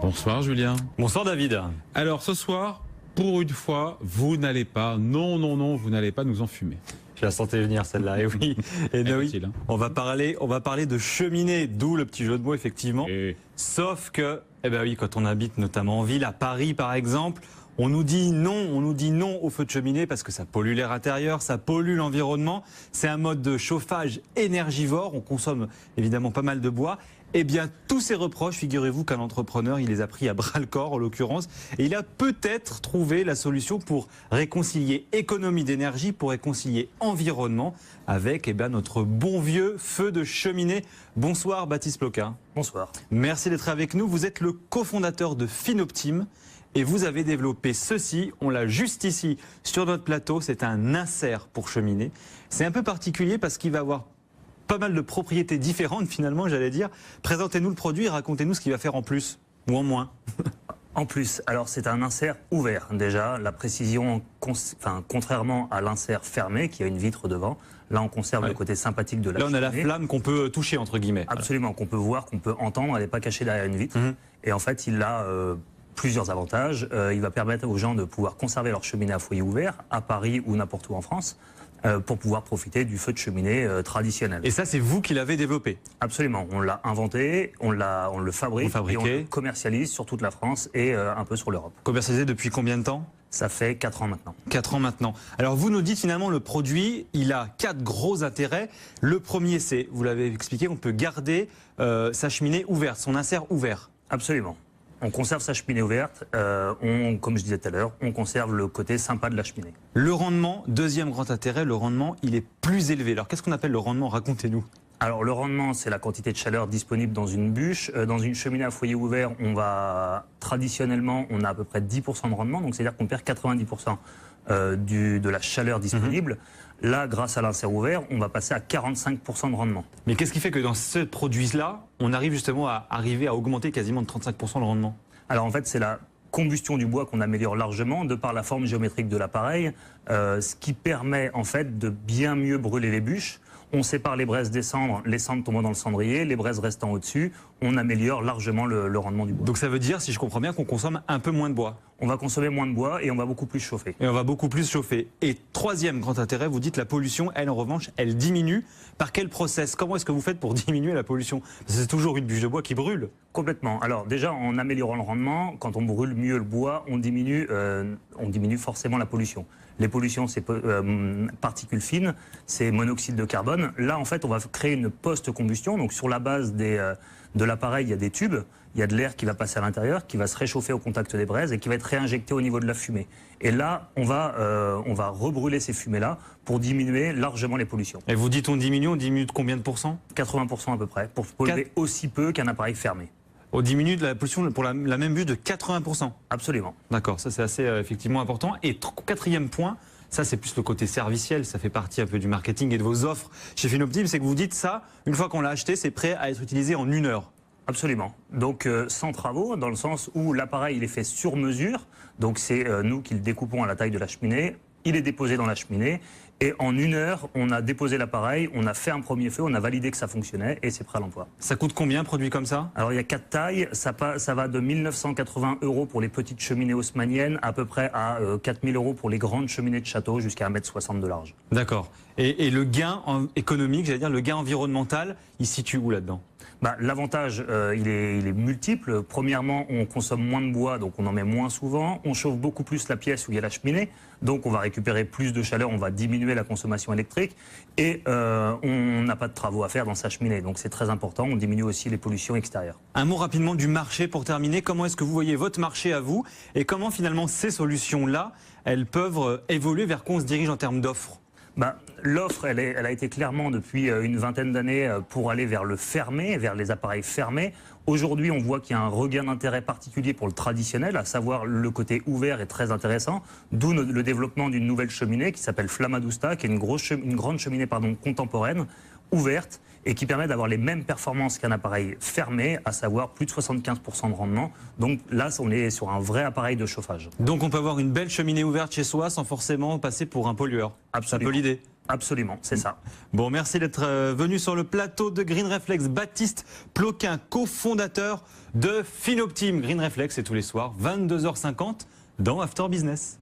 Bonsoir Julien. Bonsoir David. Alors ce soir, pour une fois, vous n'allez pas, non, vous n'allez pas nous enfumer. Je la sentais venir celle-là, et oui. Et oui, on va parler de cheminée, d'où le petit jeu de mots effectivement. Sauf que, eh ben oui, quand on habite notamment en ville, à Paris par exemple, on nous dit non au feu de cheminée parce que ça pollue l'air intérieur, ça pollue l'environnement. C'est un mode de chauffage énergivore, on consomme évidemment pas mal de bois. Eh bien, tous ces reproches, figurez-vous qu'un entrepreneur, il les a pris à bras-le-corps en l'occurrence, et il a peut-être trouvé la solution pour réconcilier économie d'énergie, pour réconcilier environnement, avec notre bon vieux feu de cheminée. Bonsoir Baptiste Ploquin. Bonsoir. Merci d'être avec nous. Vous êtes le cofondateur de Finoptime. Et vous avez développé ceci, on l'a juste ici sur notre plateau, c'est un insert pour cheminée. C'est un peu particulier parce qu'il va avoir pas mal de propriétés différentes finalement, j'allais dire. Présentez-nous le produit et racontez-nous ce qu'il va faire en plus ou en moins. En plus, alors c'est un insert ouvert déjà, la précision, contrairement à l'insert fermé qui a une vitre devant, là on conserve le côté sympathique de la cheminée. Là on a la flamme qu'on peut toucher entre guillemets. Absolument, qu'on peut voir, qu'on peut entendre, elle n'est pas cachée derrière une vitre. Et en fait il a plusieurs avantages. Il va permettre aux gens de pouvoir conserver leur cheminée à foyer ouvert, à Paris ou n'importe où en France, pour pouvoir profiter du feu de cheminée traditionnel. Et ça, c'est vous qui l'avez développé? Absolument. On l'a inventé, on le fabrique et on le commercialise sur toute la France et un peu sur l'Europe. Commercialisé depuis combien de temps? Ça fait 4 ans maintenant. 4 ans maintenant. Alors vous nous dites finalement le produit, il a 4 gros intérêts. Le premier, c'est, vous l'avez expliqué, on peut garder sa cheminée ouverte, son insert ouvert. Absolument. On conserve sa cheminée ouverte, comme je disais tout à l'heure, on conserve le côté sympa de la cheminée. Le rendement, deuxième grand intérêt, le rendement, il est plus élevé. Alors qu'est-ce qu'on appelle le rendement? Racontez-nous. Alors le rendement, c'est la quantité de chaleur disponible dans une bûche. Dans une cheminée à foyer ouvert, traditionnellement, on a à peu près 10% de rendement, donc c'est-à-dire qu'on perd 90% de la chaleur disponible. Là, grâce à l'insert ouvert, on va passer à 45% de rendement. Mais qu'est-ce qui fait que dans ce produit-là, on arrive justement à augmenter quasiment de 35% le rendement? Alors en fait, c'est la combustion du bois qu'on améliore largement de par la forme géométrique de l'appareil, ce qui permet en fait de bien mieux brûler les bûches. On sépare les braises des cendres, les cendres tombant dans le cendrier, les braises restant au-dessus. On améliore largement le rendement du bois. Donc ça veut dire, si je comprends bien, qu'on consomme un peu moins de bois? On va consommer moins de bois et on va beaucoup plus chauffer. Et on va beaucoup plus chauffer. Et troisième grand intérêt, vous dites la pollution, elle en revanche, elle diminue. Par quel process? Comment est-ce que vous faites pour diminuer la pollution? Parce que c'est toujours une bûche de bois qui brûle. Complètement. Alors déjà, en améliorant le rendement, quand on brûle mieux le bois, on diminue forcément la pollution. Les pollutions, c'est particules fines, c'est monoxyde de carbone. Là, en fait, on va créer une post-combustion. Donc, sur la base de l'appareil, il y a des tubes, il y a de l'air qui va passer à l'intérieur, qui va se réchauffer au contact des braises et qui va être réinjecté au niveau de la fumée. Et là, on va rebrûler ces fumées-là pour diminuer largement les pollutions. Et vous dites on diminue de combien de pourcents? 80% à peu près, pour polluer aussi peu qu'un appareil fermé. On diminue de la pollution pour la même bûche de 80%. Absolument. D'accord, ça c'est assez effectivement important. Et quatrième point, ça c'est plus le côté serviciel, ça fait partie un peu du marketing et de vos offres chez Finoptime, c'est que vous dites ça, une fois qu'on l'a acheté, c'est prêt à être utilisé en 1 heure. Absolument. Donc sans travaux, dans le sens où l'appareil il est fait sur mesure, donc c'est nous qui le découpons à la taille de la cheminée, il est déposé dans la cheminée et en 1 heure, on a déposé l'appareil, on a fait un premier feu, on a validé que ça fonctionnait et c'est prêt à l'emploi. Ça coûte combien un produit comme ça? Alors il y a 4 tailles, ça va de 1 980 € pour les petites cheminées haussmanniennes à peu près à 4 000 € pour les grandes cheminées de château jusqu'à 1,60 m de large. D'accord. Et le gain économique, j'allais dire le gain environnemental, il se situe où là-dedans? L'avantage, il est multiple. Premièrement, on consomme moins de bois, donc on en met moins souvent. On chauffe beaucoup plus la pièce où il y a la cheminée, donc on va récupérer plus de chaleur, on va diminuer la consommation électrique. Et on n'a pas de travaux à faire dans sa cheminée, donc c'est très important. On diminue aussi les pollutions extérieures. Un mot rapidement du marché pour terminer. Comment est-ce que vous voyez votre marché à vous? Et comment finalement ces solutions-là, elles peuvent évoluer? Vers quoi on se dirige en termes d'offres? L'offre, elle a été clairement depuis une vingtaine d'années pour aller vers le fermé, vers les appareils fermés. Aujourd'hui, on voit qu'il y a un regain d'intérêt particulier pour le traditionnel, à savoir le côté ouvert est très intéressant, d'où le développement d'une nouvelle cheminée qui s'appelle Flammadusta, qui est une grande cheminée contemporaine, ouverte, et qui permet d'avoir les mêmes performances qu'un appareil fermé, à savoir plus de 75% de rendement. Donc là, on est sur un vrai appareil de chauffage. Donc on peut avoir une belle cheminée ouverte chez soi sans forcément passer pour un pollueur. Absolument. C'est un peu l'idée. Absolument, c'est ça. Bon, merci d'être venu sur le plateau de Green Reflex. Baptiste Ploquin, cofondateur de Finoptime. Green Reflex, c'est tous les soirs, 22h50 dans After Business.